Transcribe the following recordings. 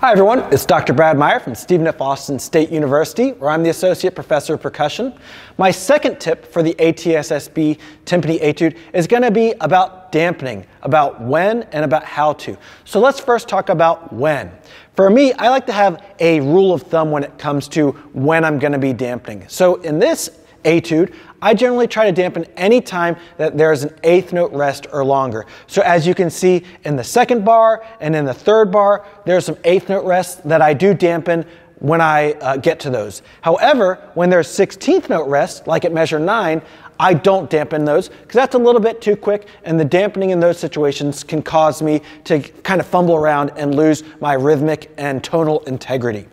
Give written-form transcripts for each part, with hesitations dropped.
Hi everyone, it's Dr. Brad Meyer from Stephen F. Austin State University, where I'm the Associate Professor of Percussion. My second tip for the ATSSB Timpani Etude is going to be about dampening, about when and about how to. So let's first talk about when. For me, I like to have a rule of thumb when it comes to when I'm going to be dampening. So in this etude, I generally try to dampen any time that there's an eighth note rest or longer. So as you can see in the second bar and in the third bar, there's some eighth note rests that I do dampen when I get to those. However, when there's 16th note rest, like at measure 9, I don't dampen those because that's a little bit too quick, and the dampening in those situations can cause me to kind of fumble around and lose my rhythmic and tonal integrity.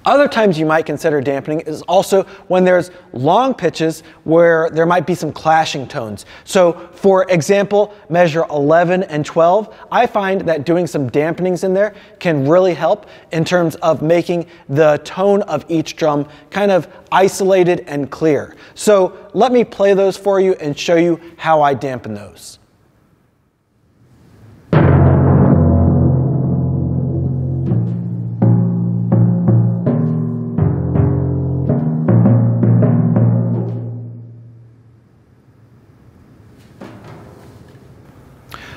Other times you might consider dampening is also when there's long pitches where there might be some clashing tones. So for example, measure 11 and 12, I find that doing some dampenings in there can really help in terms of making the tone of each drum kind of isolated and clear. So let me play those for you and show you how I dampen those.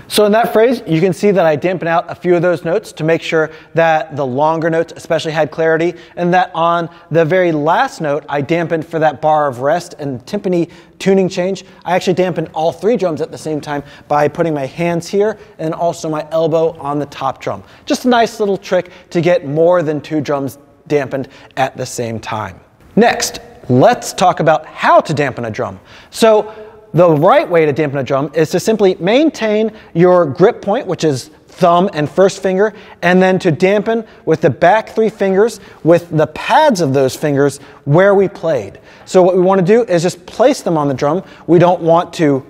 So in that phrase, you can see that I dampen out a few of those notes to make sure that the longer notes especially had clarity, and that on the very last note, I dampened for that bar of rest and timpani tuning change. I actually dampened all three drums at the same time by putting my hands here and also my elbow on the top drum. Just a nice little trick to get more than two drums dampened at the same time. Next, let's talk about how to dampen a drum. So the right way to dampen a drum is to simply maintain your grip point, which is thumb and first finger, and then to dampen with the back three fingers with the pads of those fingers where we played. So what we want to do is just place them on the drum. We don't want to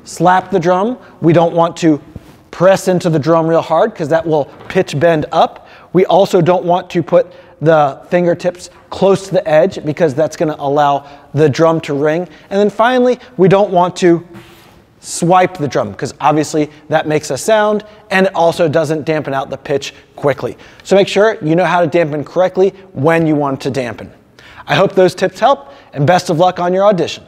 slap the drum. We don't want to press into the drum real hard because that will pitch bend up. We also don't want to put the fingertips close to the edge because that's going to allow the drum to ring. And then finally, we don't want to swipe the drum because obviously that makes a sound and it also doesn't dampen out the pitch quickly. So make sure you know how to dampen correctly when you want to dampen. I hope those tips help, and best of luck on your audition.